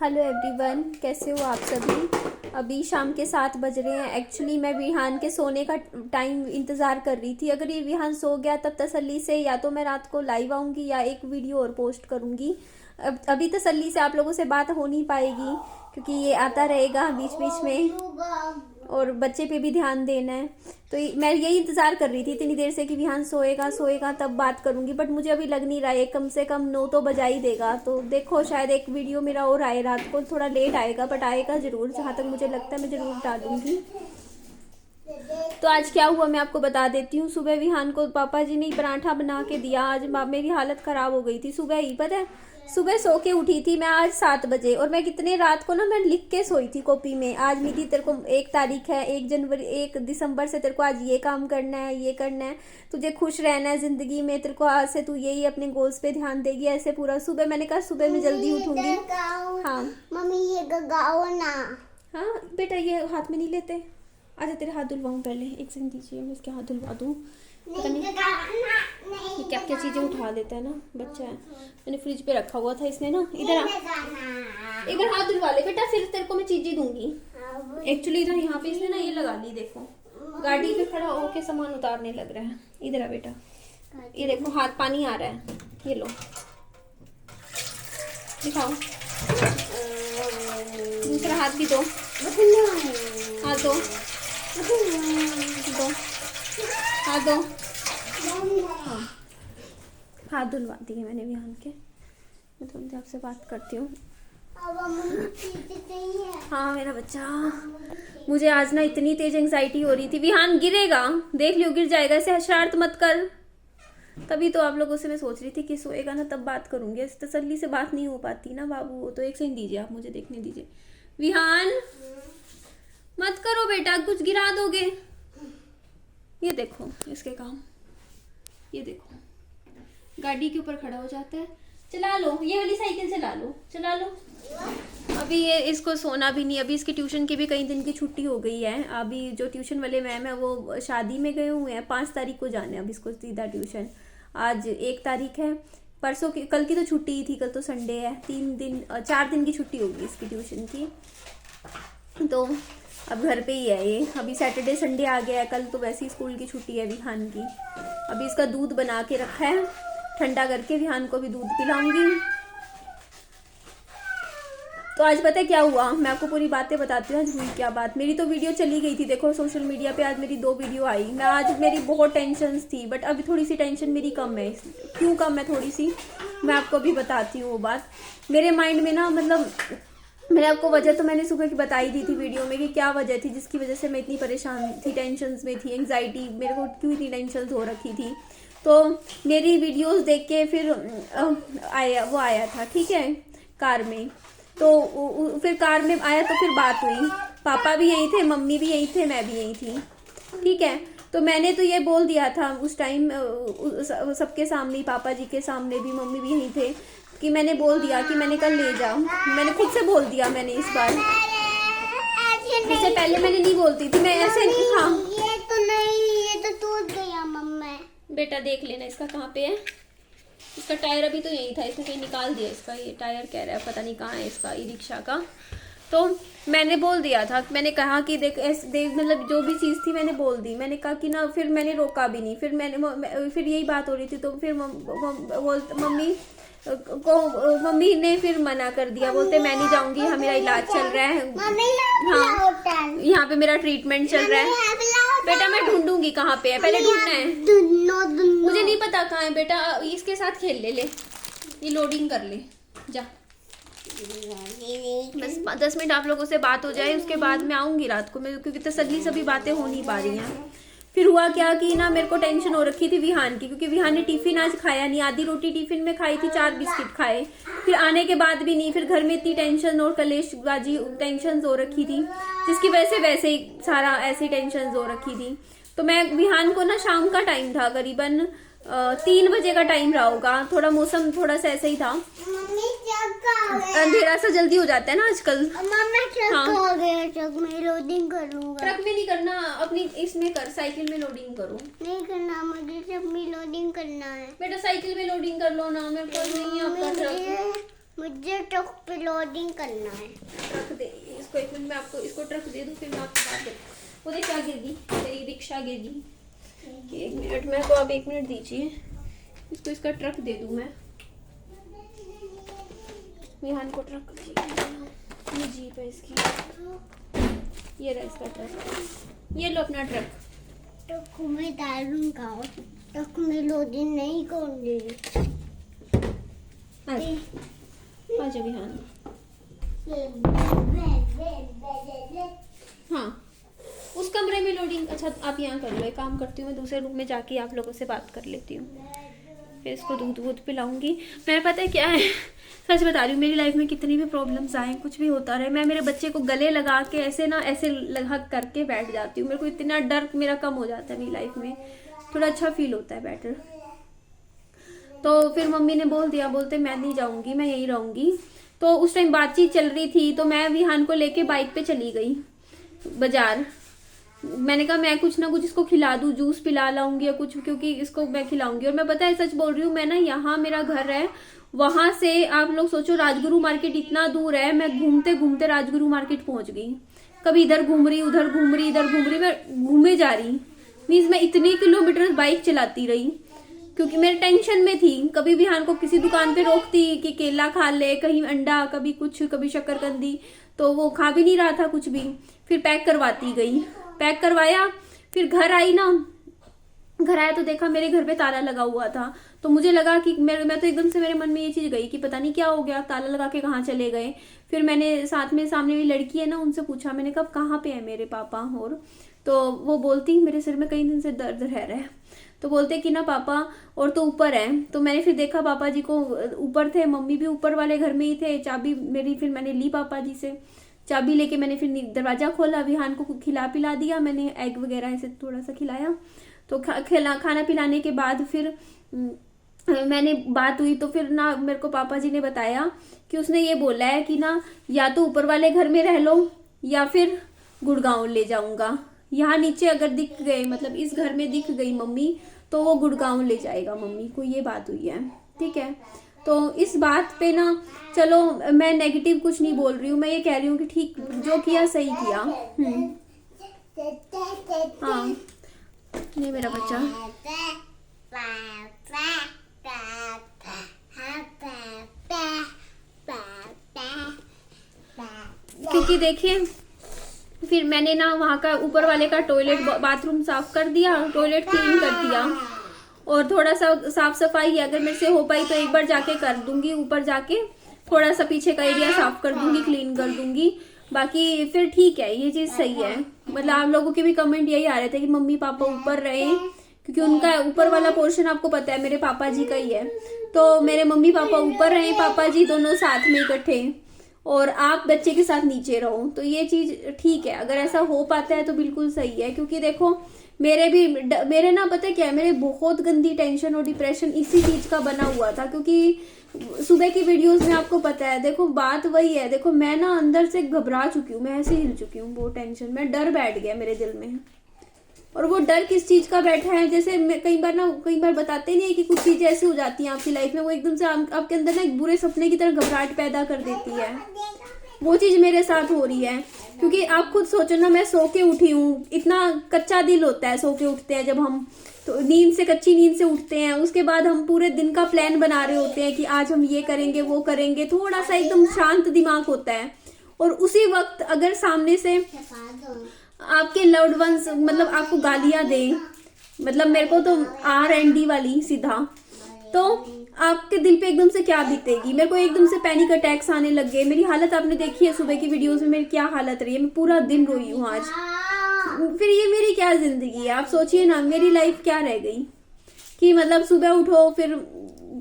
Hello everyone, कैसे हो आप सभी। अभी शाम के 7 बज रहे हैं। एक्चुअली मैं विहान के सोने का टाइम इंतज़ार कर रही थी। अगर ये विहान सो गया तब तसल्ली से या तो मैं रात को लाइव आऊँगी या एक वीडियो और पोस्ट करूँगी। अभी तसल्ली से आप लोगों से बात हो नहीं पाएगी क्योंकि ये आता रहेगा बीच बीच में और बच्चे पे भी ध्यान देना है। तो मैं यही इंतज़ार कर रही थी इतनी देर से कि विहान सोएगा तब बात करूँगी, बट मुझे अभी लग नहीं रहा है। कम से कम 9 तो बजा ही देगा। तो देखो, शायद एक वीडियो मेरा और आए रात को, थोड़ा लेट आएगा बट आएगा ज़रूर। जहाँ तक मुझे लगता है मैं ज़रूर डालूँगी। तो आज क्या हुआ मैं आपको बता देती हूँ। सुबह विहान को पापा जी ने पराठा बना के दिया। आज मेरी हालत ख़राब हो गई थी सुबह ही, पता है। सुबह सो के उठी थी मैं आज 7 बजे और मैं कितने रात को ना मैं लिख के सोई थी कॉपी में। आज मेरी तेरे को 1 तारीख है, 1 दिसंबर से तेरे को आज ये काम करना है, ये करना है, तुझे खुश रहना है ज़िंदगी में, तेरे को आज से तू यही अपने गोल्स पे ध्यान देगी। ऐसे पूरा सुबह मैंने कहा सुबह मैं जल्दी उठूंगी। हाँ मम्मी ये गाओ ना। हाँ बेटा, ये हाथ में नहीं लेते। अच्छा तेरे हाथ धुलवाऊँ पहले, एक सेकंड दीजिए, मैं इसके हाथ धुलवा दूँ। पता नहीं ये क्या क्या चीज़ें उठा लेता है ना बच्चा है। मैंने फ्रिज पे रखा हुआ था इसने ना। इधर एक बार हाथ धुलवा ले बेटा, फिर तेरे को मैं चीज़ें दूंगी। एक्चुअली ना यहाँ पे इसने ना ये लगा ली, देखो गाड़ी पे खड़ा होके सामान उतारने लग रहा है। इधर आ बेटा, ये देखो हाथ पानी आ रहा है, ये लो दिखाओ। दूसरा हाथ भी दो, हाथ दो, हाथ दो। हाँ हाथ धुलवा दिए मैंने विहान के। मैं तुमसे आपसे बात करती हूँ। हाँ मेरा बच्चा, मुझे आज ना इतनी तेज एंजाइटी हो रही थी। विहान गिरेगा, देख लियो गिर जाएगा, ऐसे शरारत मत कर। तभी तो आप लोगों से मैं सोच रही थी कि सोएगा ना तब बात करूंगी। ऐसे तसल्ली से बात नहीं हो पाती ना बाबू। तो एक सेकंड दीजिए, आप मुझे देखने दीजिए। विहान मत करो बेटा, कुछ गिरा दोगे। ये देखो इसके काम, ये देखो गाड़ी के ऊपर खड़ा हो जाता है। चला लो ये वाली साइकिल, चला लो चला लो। अभी ये इसको सोना भी नहीं। अभी इसकी ट्यूशन की भी कई दिन की छुट्टी हो गई है। अभी जो ट्यूशन वाले मैम है वो शादी में गए हुए हैं। 5 तारीख को जाना है अब इसको सीधा ट्यूशन। आज 1 तारीख है, परसों की, कल की तो छुट्टी ही थी, कल तो संडे है। 4 दिन की छुट्टी होगी इसकी ट्यूशन की। तो अब घर पे ही है ये। अभी सैटरडे संडे आ गया है, कल तो वैसे ही स्कूल की छुट्टी है विहान की। अभी इसका दूध बना के रखा है, ठंडा करके विहान को भी दूध पिलाऊंगी। तो आज पता है क्या हुआ, मैं आपको पूरी बातें बताती हूँ आज हुई क्या बात। मेरी तो वीडियो चली गई थी, देखो सोशल मीडिया पे आज मेरी 2 वीडियो आई। मैं आज मेरी बहुत टेंशन थी, बट अभी थोड़ी सी टेंशन मेरी कम है। क्यों कम है थोड़ी सी, मैं आपको भी बताती हूँ वो बात। मेरे माइंड में ना, मतलब मैंने आपको वजह तो मैंने सुबह की बताई दी थी वीडियो में कि क्या वजह थी जिसकी वजह से मैं इतनी परेशान थी, टेंशन में थी, एंग्जाइटी, मेरे को क्यों इतनी टेंशन हो रखी थी। तो मेरी वीडियोस देख के फिर आया था, ठीक है, कार में। तो फिर कार में आया तो फिर बात हुई। पापा भी यहीं थे, मम्मी भी यहीं थे, मैं भी यहीं थी, ठीक है। तो मैंने तो ये बोल दिया था उस टाइम सबके सामने, पापा जी के सामने भी, मम्मी भी यहीं थे, कि मैंने बोल दिया कि मैंने कल ले जाओ। मैंने खुद से बोल दिया मैंने इस बार। इससे पहले मैंने नहीं बोलती थी मैं ऐसे। हाँ ये तो नहीं, ये तो टूट गया मम्मा। बेटा देख लेना इसका कहाँ पे है। इसका टायर अभी तो यही था, इसने कहीं निकाल दिया इसका। ये टायर कह रहा है, पता नहीं कहाँ है इसका, ई रिक्शा का। तो मैंने बोल दिया था, मैंने कहा कि देख मतलब जो भी चीज़ थी मैंने बोल दी। मैंने कहा कि ना, फिर मैंने रोका भी नहीं। फिर यही बात हो रही थी। तो फिर मम्मी ने फिर मना कर दिया, बोलते मैं नहीं जाऊंगी, हाँ मेरा इलाज चल रहा है, हाँ यहाँ पे मेरा ट्रीटमेंट चल रहा है। बेटा मैं ढूंढूंगी कहाँ पे है, पहले ढूंढना है। मुझे नहीं पता कहाँ है बेटा, इसके साथ खेल ले, ये लोडिंग कर ले जा। बस 10 मिनट आप लोगों से बात हो जाए, उसके बाद मैं आऊंगी रात को, क्योंकि तसल्ली से भी बातें हो नहीं पा रही हैं। फिर हुआ क्या कि ना, मेरे को टेंशन हो रखी थी विहान की, क्योंकि विहान ने टिफिन आज खाया नहीं। आधी रोटी टिफिन में खाई थी, 4 बिस्किट खाए, फिर आने के बाद भी नहीं। फिर घर में इतनी टेंशन और कलेशबाजी, टेंशन हो रखी थी, जिसकी वजह से वैसे ही सारा ऐसी टेंशन हो रखी थी। तो मैं विहान को ना, शाम का टाइम था, करीबन 3 बजे का टाइम रहा होगा। थोड़ा मौसम थोड़ा सा ऐसा ही था, अंधेरा सा जल्दी हो जाता है ना आजकल। हाँ ट्रक में लोडिंग करूंगा। ट्रक में नहीं करना, अपनी इसमें कर, साइकिल में लोडिंग करो। नहीं करना, मुझे ट्रक में लोडिंग करना है। बेटा साइकिल में लोडिंग कर लो ना, मेरे पास नहीं है आपका ट्रक। मुझे ट्रक पे लोडिंग करना है। ट्रक दे इसको, एक मिनट में आपको इसको ट्रक दे दूँ, फिर मैं आपको बात करूँ। वो देख क्या गिर गई, तेरी रिक्शा गिर गई। एक मिनट में को आप 1 मिनट दीजिए, इसको इसका ट्रक दे दूँ मैं। विहान को ट्रक ये जीप है इसकी, ये रहा इसका ट्रक, ये लो अपना ट्रक। ट्रक में डालूंगा, ट्रक में लोडिंग नहीं करूंगी। आजा विहान। हाँ उस कमरे में लोडिंग, अच्छा आप यहाँ कर लो, एक काम करती हूँ मैं दूसरे रूम में जाके आप लोगों से बात कर लेती हूँ, फिर इसको दूध वूध पिलाऊंगी। मैं पता है क्या है, सच बता रही हूँ, मेरी लाइफ में कितनी भी प्रॉब्लम्स आए, कुछ भी होता रहे, मैं मेरे बच्चे को गले लगा के ऐसे ना ऐसे लगा करके बैठ जाती हूँ। मेरे को इतना डर मेरा कम हो जाता है मेरी लाइफ में, थोड़ा अच्छा फील होता है, बेटर। तो फिर मम्मी ने बोल दिया, बोलते मैं नहीं जाऊंगी, मैं यहीं रहूंगी। तो उस टाइम बातचीत चल रही थी, तो मैं विहान को लेके बाइक पे चली गई बाजार। मैंने कहा मैं कुछ ना कुछ इसको खिला दूं, जूस पिला लाऊंगी या कुछ, क्योंकि इसको मैं खिलाऊंगी। और मैं पता है सच बोल रही हूँ, मैं ना यहाँ मेरा घर है, वहां से आप लोग सोचो राजगुरु मार्केट इतना दूर है, मैं घूमते घूमते राजगुरु मार्केट पहुंच गई। कभी इधर घूम रही, उधर घूम रही, इधर घूम रही, मैं घूमे जा रही। मीन्स मैं इतने किलोमीटर बाइक चलाती रही, क्योंकि मेरे टेंशन में थी। कभी विहान को किसी दुकान पे रोकती कि केला खा ले, कहीं अंडा, कभी कुछ, कभी शक्करकंदी, तो वो खा भी नहीं रहा था कुछ भी। फिर पैक करवाती गई, पैक करवाया, फिर घर आई ना, घर आया तो देखा मेरे घर पे ताला लगा हुआ था। तो मुझे लगा कि मैं तो एकदम से मेरे मन में ये चीज गई कि पता नहीं क्या हो गया, ताला लगा के कहाँ चले गए। फिर मैंने साथ में सामने वाली लड़की है ना, उनसे पूछा, मैंने कहा कहाँ पे है मेरे पापा, और तो वो बोलती मेरे सिर में कई दिन से दर्द रह रहा है। तो बोलते कि ना पापा और तो ऊपर है। तो मैंने फिर देखा पापा जी को ऊपर थे, मम्मी भी ऊपर वाले घर में ही थे। चाबी मेरी फिर मैंने ली पापा जी से, चाबी लेके मैंने फिर दरवाजा खोला, विहान को खिला पिला दिया मैंने, एग वगैरह ऐसे थोड़ा सा खिलाया। तो खाना पिलाने के बाद फिर मैंने बात हुई, तो फिर ना मेरे को पापा जी ने बताया कि उसने ये बोला है कि ना या तो ऊपर वाले घर में रह लो या फिर गुड़गांव ले जाऊंगा। यहाँ नीचे अगर दिख गए, मतलब इस घर में दिख गई मम्मी, तो वो गुड़गांव ले जाएगा मम्मी को, ये बात हुई है, ठीक है। तो इस बात पे ना चलो मैं नेगेटिव कुछ नहीं बोल रही हूँ, मैं ये कह रही हूँ कि ठीक जो किया सही किया। हाँ ये मेरा बच्चा, क्योंकि देखिए फिर मैंने ना वहाँ का ऊपर वाले का टॉयलेट बाथरूम साफ कर दिया, टॉयलेट क्लीन कर दिया, और थोड़ा सा साफ सफाई अगर मेरे से हो पाई तो एक बार जाके कर दूंगी, ऊपर जाके थोड़ा सा पीछे का एरिया साफ कर दूंगी, क्लीन कर दूंगी। बाकी फिर ठीक है, ये चीज सही है। मतलब आप लोगों के भी कमेंट यही आ रहे थे कि मम्मी पापा ऊपर रहे, क्योंकि उनका ऊपर वाला पोर्शन आपको पता है मेरे पापा जी का ही है। तो मेरे मम्मी पापा ऊपर रहे, पापा जी दोनों साथ में इकट्ठे, और आप बच्चे के साथ नीचे रहो। तो ये चीज ठीक है, अगर ऐसा हो पाता है तो बिल्कुल सही है। क्योंकि देखो मेरे ना पता है क्या है, मेरे बहुत गंदी टेंशन और डिप्रेशन इसी चीज का बना हुआ था। क्योंकि सुबह की वीडियोस में आपको पता है, देखो बात वही है, देखो मैं ना अंदर से घबरा चुकी हूँ, मैं ऐसे हिल चुकी हूँ, बहुत टेंशन में डर बैठ गया मेरे दिल में। और वो डर किस चीज का बैठा है, जैसे कई बार बताते नहीं है कि कुछ चीजें ऐसी हो जाती हैं आपकी लाइफ में, वो एकदम से आपके अंदर ना एक बुरे सपने की तरह घबराहट पैदा कर देती है। वो चीज मेरे साथ हो रही है। क्योंकि आप खुद सोचो ना, मैं सो के उठी हूँ, इतना कच्चा दिल होता है सो के उठते हैं जब हम, तो कच्ची नींद से उठते हैं, उसके बाद हम पूरे दिन का प्लान बना रहे होते हैं कि आज हम ये करेंगे वो करेंगे, थोड़ा सा एकदम शांत दिमाग होता है। और उसी वक्त अगर सामने से आपके लव्ड वंस मतलब आपको गालियां दे, मतलब मेरे को तो RND वाली सीधा, तो आपके दिल पे एकदम से क्या बीतेगी। मेरे को एकदम से पैनिक अटैक्स आने लग गए। मेरी हालत आपने देखी है सुबह की वीडियोस में, मेरी क्या हालत रही है, मैं पूरा दिन रोई हूँ आज। फिर ये मेरी क्या जिंदगी है, आप सोचिए ना मेरी लाइफ क्या रह गई। कि मतलब सुबह उठो, फिर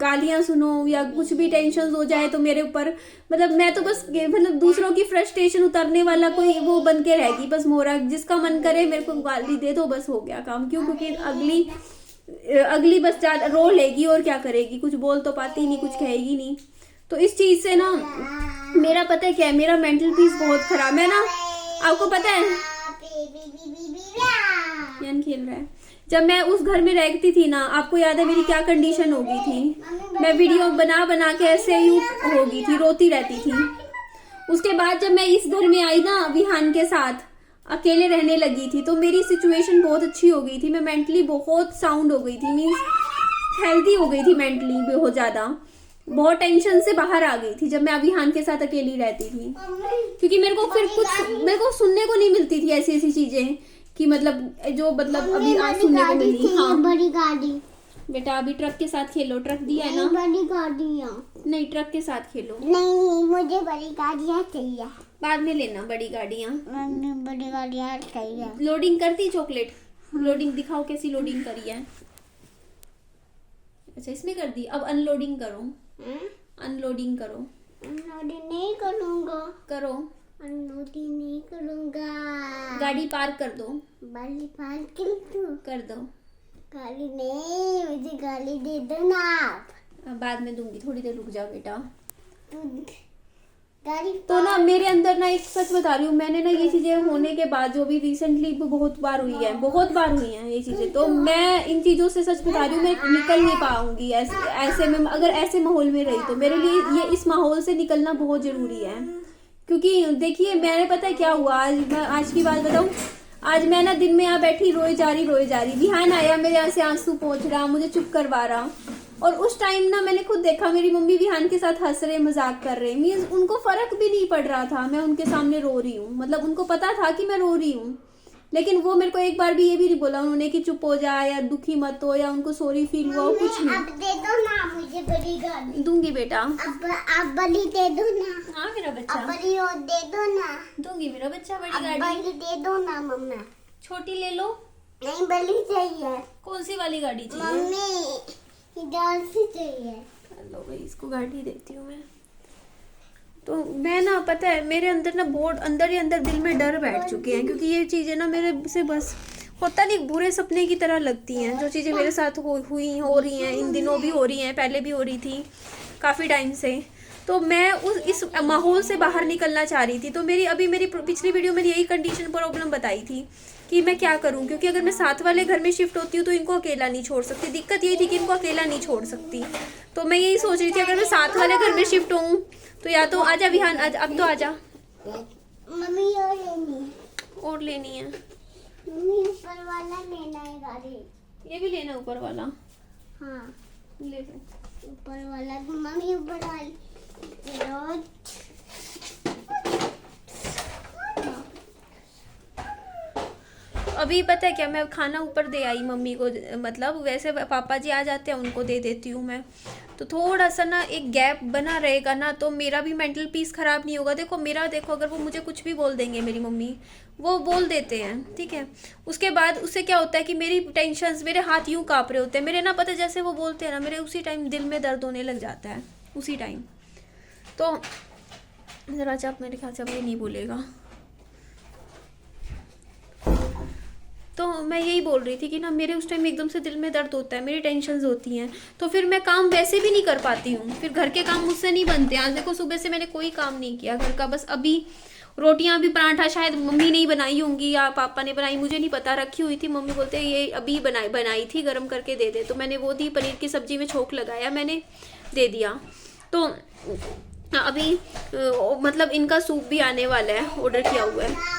गालियां सुनो, या कुछ भी टेंशन हो जाए तो मेरे ऊपर, मतलब मैं तो बस मतलब दूसरों की फ्रस्ट्रेशन उतारने वाला कोई वो बन के रहेगी बस मोरा। जिसका मन करे मेरे को गाली दे दो, बस हो गया काम। क्यों? क्योंकि अगली बस रो लेगी और क्या करेगी, कुछ बोल तो पाती नहीं, कुछ कहेगी नहीं। तो इस चीज से ना मेरा पता है क्या है, मेरा मेंटल पीस बहुत खराब है ना। आपको पता है यान खेल रहा है, जब मैं उस घर में रहती थी ना, आपको याद है मेरी क्या कंडीशन हो गई थी? मैं वीडियो बना बना के ऐसे ही हो गई थी, रोती रहती थी। उसके बाद जब मैं इस घर में आई ना विहान के साथ, अकेले रहने लगी थी, तो मेरी सिचुएशन बहुत अच्छी हो गई थी। मैं मेंटली बहुत साउंड हो गई थी, मीन्स हेल्दी हो गई थी मेंटली बहुत ज्यादा। बहुत टेंशन से बाहर आ गई थी जब मैं विहान के साथ अकेली रहती थी, क्योंकि मेरे को फिर कुछ मेरे को सुनने को नहीं मिलती थी ऐसी ऐसी चीजें कि मतलब जो मतलब अभी आज सुनने को मिली। हाँ बड़ी गाड़ी। बेटा अभी ट्रक के साथ खेलो, ट्रक दिया है नहीं, ना? बड़ी गाड़ियाँ नहीं, ट्रक के साथ खेलो। नहीं, मुझे बड़ी गाड़ियाँ चाहिए। बाद में लेना बड़ी गाड़ियाँ। मुझे बड़ी गाड़ियाँ चाहिए। लोडिंग करती चॉकलेट? लोडिंग दिखाओ कैसी लोडिंग करी है। अच्छा इसमें कर दी, अब अनलोडिंग करो। अनलोडिंग करो। अनलोडिंग नहीं करूँगा। करो। अनलोडिंग नहीं करूँगा। गाड़ी पार्क कर दो। गाड़ी पार्क कर दो। गाड़ी नहीं, मुझे गाड़ी दे दो ना आप। अब बाद में दूंगी, थोड़ी देर रुक जाओ बेटा। गाड़ी तो ना मेरे अंदर ना एक सच बता रही हूँ, मैंने ना ये चीजें होने के बाद जो भी रिसेंटली बहुत बार हुई है, बहुत बार हुई हैं ये चीजें, तो मैं इन चीजों से सच बता रही हूँ, मैं निकल नहीं पाऊंगी ऐसे में। अगर ऐसे माहौल में रही तो मेरे लिए ये इस माहौल से निकलना बहुत जरूरी है। क्योंकि देखिए मैंने पता है क्या हुआ, आज की बात बताऊँ। आज मैं ना दिन में यहाँ बैठी रोए जा रही। विहान आया, मेरे यहाँ से आंसू पोंछ रहा, मुझे चुप करवा रहा। और उस टाइम ना मैंने खुद देखा मेरी मम्मी विहान के साथ हंस रहे, मजाक कर रहे, मीन्स उनको फर्क भी नहीं पड़ रहा था मैं उनके सामने रो रही हूँ। मतलब उनको पता था कि मैं रो रही हूँ, लेकिन वो मेरे को एक बार भी ये भी नहीं बोला उन्होंने कि चुप हो जा या दुखी मत हो या उनको सॉरी फील हुआ, कुछ नहीं। अब दे दो ना मुझे बड़ी गाड़ी। दूंगी बेटा। अब बड़ी दे दो ना। हाँ मेरा बच्चा। अब बड़ी और दे दो ना। दूंगी मेरा बच्चा बड़ी अब गाड़ी। बड़ी दे दो ना मम्मा। छोटी ले लो। नहीं, बड़ी चाहिए। कौन सी वाली गाड़ी चाहिए? मम्मी इधर से चाहिए। लो भाई इसको गाड़ी देती हूँ मैं। तो मैं ना पता है मेरे अंदर ना बहुत अंदर ही अंदर दिल में डर बैठ चुके हैं, क्योंकि ये चीजें ना मेरे से बस होता नहीं बुरे सपने की तरह लगती हैं। जो चीजें मेरे साथ हो रही हैं, इन दिनों भी हो रही हैं, पहले भी हो रही थी काफी टाइम से। तो मैं इस माहौल से बाहर निकलना चाह रही थी। तो मेरी पिछली वीडियो में यही कंडीशन प्रॉब्लम बताई थी कि मैं क्या करूं, क्योंकि अगर मैं साथ वाले घर में शिफ्ट होती हूँ तो इनको अकेला नहीं छोड़ सकती। दिक्कत यही थी कि इनको अकेला नहीं छोड़ सकती। तो मैं यही सोच रही थी अगर मैं साथ वाले घर में शिफ्ट हूँ तो या तो आजा विहान, अब तो आजा। मम्मी और लेनी है। और लेनी है मम्मी, ऊपर वाला लेना है गाड़ी। ये भी लेना ऊपर वाला। हाँ ले लो ऊपर वाला। मम्मी ऊपर वाली अभी पता है क्या, मैं खाना ऊपर दे आई मम्मी को, मतलब वैसे पापा जी आ जाते हैं उनको दे देती हूँ मैं। तो थोड़ा सा ना एक गैप बना रहेगा ना तो मेरा भी मेंटल पीस खराब नहीं होगा। देखो अगर वो मुझे कुछ भी बोल देंगे, मेरी मम्मी वो बोल देते हैं ठीक है, उसके बाद उससे क्या होता है कि मेरी टेंशन्स, मेरे हाथ यूं काँप रहे होते हैं मेरे ना, पता है जैसे वो बोलते हैं ना, मेरे उसी टाइम दिल में दर्द होने लग जाता है उसी टाइम। तो जरा जब मेरे ख्याल से अब ये नहीं बोलेगा। तो मैं यही बोल रही थी कि ना मेरे उस टाइम एकदम से दिल में दर्द होता है, मेरी टेंशन्स होती हैं, तो फिर मैं काम वैसे भी नहीं कर पाती हूँ, फिर घर के काम मुझसे नहीं बनते। आज देखो सुबह से मैंने कोई काम नहीं किया घर का, बस अभी रोटियां भी, पराठा शायद मम्मी नहीं बनाई होंगी या पापा ने बनाई, मुझे नहीं पता, रखी हुई थी। मम्मी बोलते हैं ये अभी बनाई थी, गर्म करके दे दे, तो मैंने वो दी। पनीर की सब्जी में छोंक लगाया, मैंने दे दिया। तो अभी मतलब इनका सूप भी आने वाला है, ऑर्डर किया हुआ है।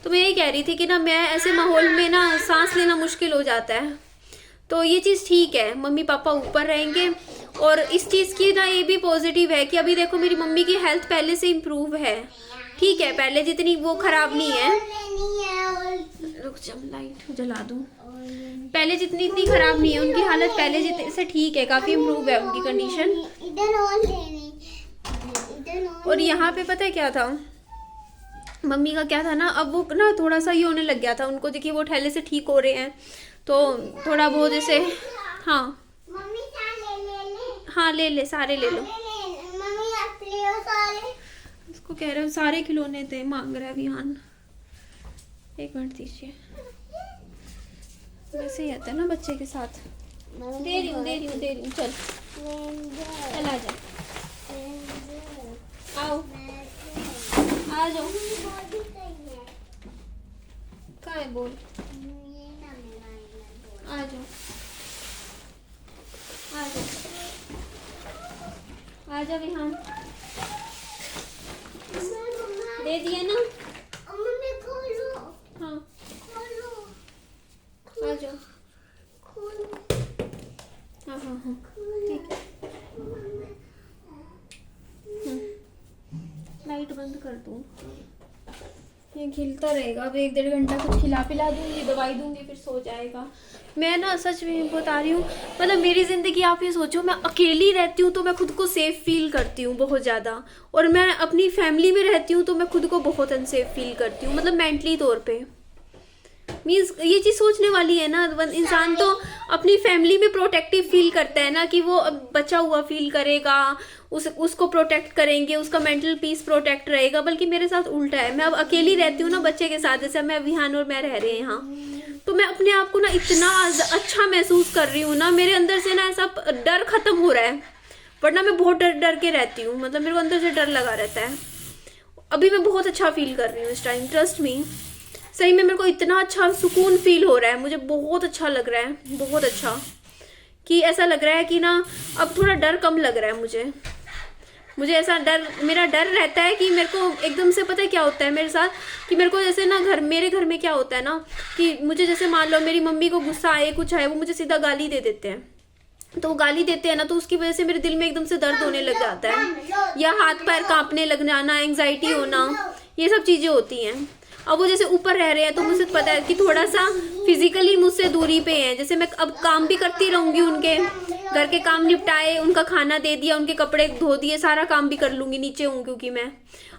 तो मैं यही कह रही थी कि ना मैं ऐसे माहौल में ना सांस लेना मुश्किल हो जाता है। तो ये चीज़ ठीक है, मम्मी पापा ऊपर रहेंगे। और इस चीज़ की ना ये भी पॉजिटिव है कि अभी देखो मेरी मम्मी की हेल्थ पहले से इम्प्रूव है, ठीक है, पहले जितनी वो खराब नहीं है। रुक जा, लाइट जला दूँ। पहले जितनी इतनी खराब नहीं है उनकी हालत, पहले जितने से ठीक है, काफ़ी इम्प्रूव है उनकी कंडीशन। और यहाँ पे पता है क्या था, मम्मी का क्या था ना, अब वो ना थोड़ा सा ये होने लग गया था उनको, देखिए वो ठहले से ठीक हो रहे हैं, तो थोड़ा बहुत जैसे हाँ हाँ ले सारे ले लो। उसको कह रहे हो सारे खिलौने थे, मांग रहा है विहान। एक मिनट दीजिए, वैसे ही आता है ना बच्चे के साथ। दे रही हूँ चल आ जा, आओ आ जाओ। कहाँ है बोल? जाओ आ जाओ आ जाओ विहान, दे दिए ना। मम्मी खोलो हाँ खोलो आ जाओ। खोलो हाँ हाँ हाँ ठीक है। लाइट बंद कर दूँ, ये खिलता रहेगा। अब 1-1.5 घंटा कुछ खिला पिला दूंगी, दवाई दूंगी, फिर सो जाएगा। मैं ना सच में बता रही हूँ, मतलब मेरी ज़िंदगी आप ये सोचो, मैं अकेली रहती हूँ तो मैं खुद को सेफ फील करती हूँ बहुत ज़्यादा, और मैं अपनी फैमिली में रहती हूँ तो मैं खुद को बहुत अनसेफ फील करती हूँ, मतलब मेंटली तौर पे। मीन्स ये चीज़ सोचने वाली है ना, इंसान तो अपनी फैमिली में प्रोटेक्टिव फील करता है ना, कि वो अब बचा हुआ फील करेगा, उसको प्रोटेक्ट करेंगे, उसका मेंटल पीस प्रोटेक्ट रहेगा। बल्कि मेरे साथ उल्टा है, मैं अब अकेली रहती हूँ ना बच्चे के साथ, जैसे मैं विहान और मैं रह रहे हैं यहाँ, तो मैं अपने आप को ना इतना अच्छा महसूस कर रही हूँ ना, मेरे अंदर से ना ऐसा डर खत्म हो रहा है। वरना मैं बहुत डर के रहती हूँ, मतलब मेरे को अंदर से डर लगा रहता है। अभी मैं बहुत अच्छा फील कर रही हूँ इस टाइम, ट्रस्ट मी। सही में मेरे को इतना अच्छा सुकून फील हो रहा है, मुझे बहुत अच्छा लग रहा है, बहुत अच्छा, कि ऐसा लग रहा है कि ना अब थोड़ा डर कम लग रहा है मुझे ऐसा मेरा डर रहता है कि मेरे को एकदम से, पता है क्या होता है मेरे साथ, कि मेरे को जैसे ना मेरे घर में क्या होता है ना, कि मुझे जैसे मान लो मेरी मम्मी को गुस्सा आए, कुछ आए, वो मुझे सीधा गाली दे देते हैं। तो गाली देते हैं ना, तो उसकी वजह से मेरे दिल में एकदम से दर्द होने लग जाता है, या हाथ पैर कांपने लग जाना, एंग्जाइटी होना, ये सब चीज़ें होती हैं। अब वो जैसे ऊपर रह रहे हैं तो मुझे पता है कि थोड़ा सा फिजिकली मुझसे दूरी पे हैं। जैसे मैं अब काम भी करती रहूंगी, उनके घर के काम निपटाए, उनका खाना दे दिया, उनके कपड़े धो दिए, सारा काम भी कर लूंगी, नीचे हूँ क्योंकि मैं।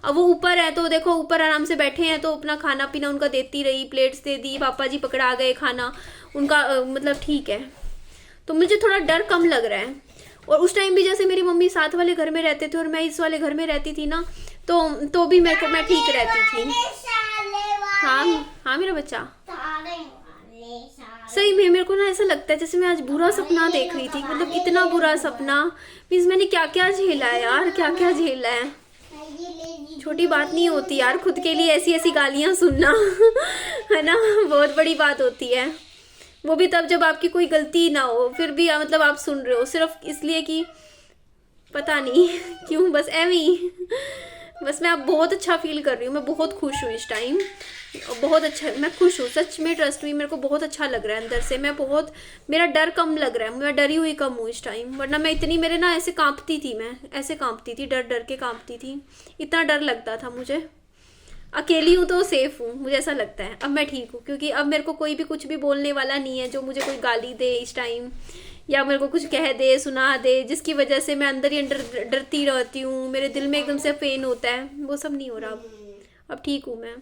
अब वो ऊपर है तो देखो, ऊपर आराम से बैठे हैं तो अपना खाना पीना उनका देती रही, प्लेट्स दे दी, पापा जी पकड़ा गए खाना उनका, मतलब ठीक है। तो मुझे थोड़ा डर कम लग रहा है। और उस टाइम भी जैसे मेरी मम्मी साथ वाले घर में रहते थे और मैं इस वाले घर में रहती थी ना, तो भी मैं ठीक रहती थी। हाँ मेरा बच्चा, सही में मेरे को ना ऐसा लगता है जैसे मैं आज बुरा सपना देख रही थी, मतलब इतना बुरा सपना। मीन्स मैंने क्या क्या झेला है यार, क्या क्या झेला है। छोटी बात नहीं होती यार खुद के लिए ऐसी ऐसी गालियां सुनना है ना, बहुत बड़ी बात होती है। वो भी तब जब आपकी कोई गलती ना हो, फिर भी मतलब आप सुन रहे हो सिर्फ इसलिए कि पता नहीं क्यों, बस एवी। बस मैं अब बहुत अच्छा फील कर रही हूँ, मैं बहुत खुश हूँ इस टाइम, बहुत अच्छा, मैं खुश हूँ सच में, ट्रस्ट मी, मेरे को बहुत अच्छा लग रहा है अंदर से। मेरा डर कम लग रहा है, मैं डरी हुई कम हूँ इस टाइम। वरना मैं इतनी, मेरे ना ऐसे कांपती थी, मैं ऐसे कांपती थी, डर के कांपती थी, इतना डर लगता था मुझे। अकेली हूँ तो सेफ हूँ, मुझे ऐसा लगता है। अब मैं ठीक हूँ क्योंकि अब मेरे को कोई भी कुछ भी बोलने वाला नहीं है जो मुझे कोई गाली दे इस टाइम, या मेरे को कुछ कह दे, सुना दे, जिसकी वजह से मैं अंदर ही अंदर डरती रहती हूँ, मेरे दिल में एकदम से पेन होता है, वो सब नहीं हो रहा अब ठीक हूँ मैं।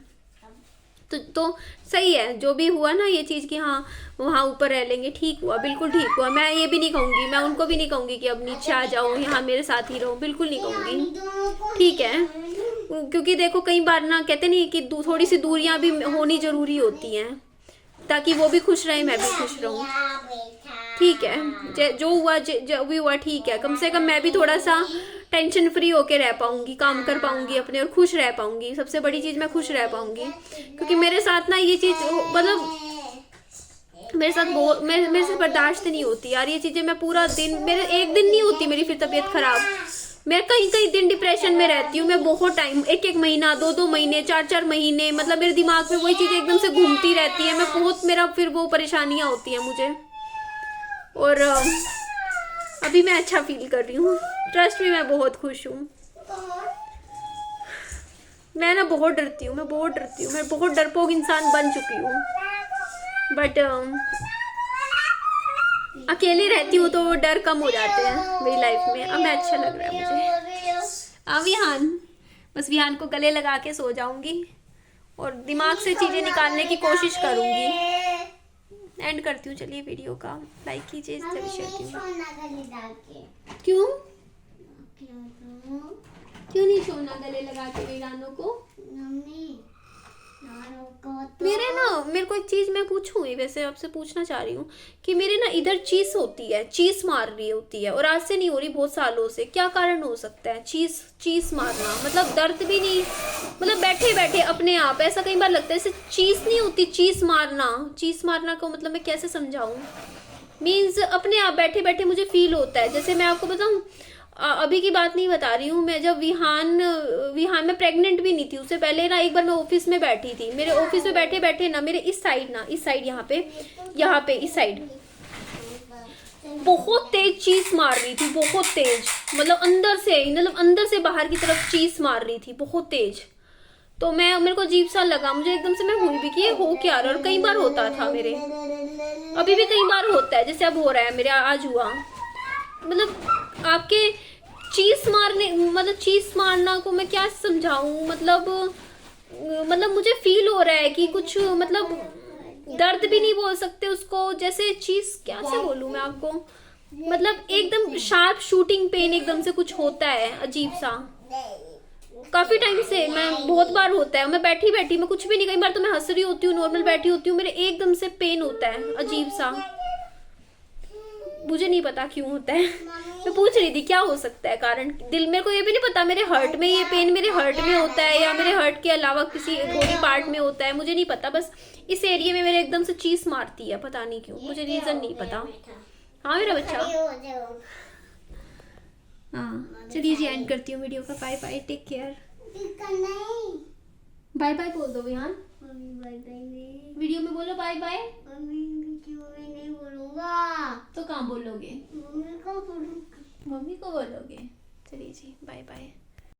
तो सही है जो भी हुआ ना, ये चीज़ कि हाँ वहाँ ऊपर रह लेंगे, ठीक हुआ, बिल्कुल ठीक हुआ। मैं ये भी नहीं कहूँगी, मैं उनको भी नहीं कहूँगी कि अब नीचे आ जाओ, यहाँ मेरे साथ ही रहो, बिल्कुल नहीं कहूँगी, ठीक है। क्योंकि देखो कई बार ना कहते नहीं कि थोड़ी सी दूरियाँ भी होनी ज़रूरी होती हैं, ताकि वो भी खुश रहे, मैं भी खुश रहूँ, ठीक है। जो हुआ जो भी हुआ ठीक है, कम से कम मैं भी थोड़ा सा टेंशन फ्री होके रह पाऊंगी, काम कर पाऊंगी अपने, और खुश रह पाऊंगी। सबसे बड़ी चीज़ मैं खुश रह पाऊंगी, क्योंकि मेरे साथ ना ये चीज़, मतलब मेरे साथ बहुत, मेरे से बर्दाश्त नहीं होती यार ये चीज़ें। मैं पूरा दिन, मेरे एक दिन नहीं होती मेरी फिर तबीयत खराब, मैं कई दिन डिप्रेशन में रहती हूँ मैं बहुत टाइम, 1 महीना, 2 महीने, 4 महीने, मतलब मेरे दिमाग में वही चीज़ें एकदम से घूमती रहती है। मैं बहुत, मेरा फिर वो परेशानियाँ होती हैं मुझे। और अभी मैं अच्छा फील कर रही हूँ, ट्रस्ट में मैं बहुत खुश हूँ। मैं ना बहुत डरती हूँ, मैं बहुत डरपोक इंसान बन चुकी हूँ, बट अकेले रहती हूँ तो डर कम हो जाते हैं मेरी लाइफ में। अब मैं अच्छा लग रहा है मुझे। विहान, बस विहान को गले लगा के सो जाऊंगी और दिमाग से चीज़ें निकालने की कोशिश करूंगी। एंड करती हूँ, चलिए वीडियो का लाइक कीजिए, शेयर कीजिए। क्यों नहीं सोना गले लगा के वीरानों को? मेरे को एक चीज़ मैं पूछूँ, वैसे आपसे पूछना चाह रही हूँ कि मेरे ना इधर चीस होती है, चीस मार रही होती है, और आज से नहीं हो रही, बहुत सालों से। क्या कारण हो सकता है चीस मारना? मतलब दर्द भी नहीं, मतलब बैठे बैठे अपने आप ऐसा कई बार लगता है जैसे चीज नहीं होती, चीज मारना को मतलब मैं कैसे समझाऊं, मीन्स अपने आप बैठे बैठे मुझे फील होता है। जैसे मैं आपको बताऊं, अभी की बात नहीं बता रही हूँ मैं, जब विहान में प्रेग्नेंट भी नहीं थी, उससे पहले ना एक बार मैं ऑफिस में बैठी थी, मेरे ऑफिस में बैठे बैठे ना मेरे इस साइड यहाँ पे इस साइड बहुत तेज चीज मार रही थी, बहुत तेज, मतलब अंदर से बाहर की तरफ चीज मार रही थी बहुत तेज। तो मेरे को अजीब सा लगा, मुझे एकदम से मैं हुई भी कि ये हो क्या रहा है। और कई बार होता था मेरे, अभी भी कई बार होता है, जैसे अब हो रहा है मेरे, आज हुआ। मतलब आपके चीज मारना को मैं क्या समझाऊं, मतलब मुझे फील हो रहा है कि कुछ, मतलब दर्द भी नहीं बोल सकते उसको, जैसे चीज क्या से बोलूं मैं आपको, मतलब एकदम शार्प शूटिंग पेन एकदम से कुछ होता है अजीब सा। काफी टाइम से मैं, बहुत बार होता है, मैं बैठी मैं कुछ भी नहीं, कई बार तो मैं हंस रही होती हूँ, नॉर्मल बैठी होती हूँ, मेरे एकदम से पेन होता है अजीब सा, मुझे नहीं पता क्यों होता है। मैं पूछ रही थी क्या हो सकता है कारण, दिल, मेरे को ये भी नहीं पता मेरे हर्ट में ये पेन मेरे हर्ट में होता है या मेरे हर्ट के अलावा किसी बॉडी पार्ट में होता है, मुझे नहीं पता, बस इस एरिया में मेरे एकदम से चीज मारती है, पता नहीं क्यों, मुझे रीजन नहीं पता। हाँ मेरा बच्चा, हाँ चलिए जी, एंड करती हूँ वीडियो का। Bye bye, take care, bye bye बोल दो विहान, वीडियो में बोलो बाय बाय। नहीं बोलूंगा तो कहाँ बोलोगे, मम्मी को बोलूंगा। मम्मी को बोलोगे। चलिए जी, बाय बाय।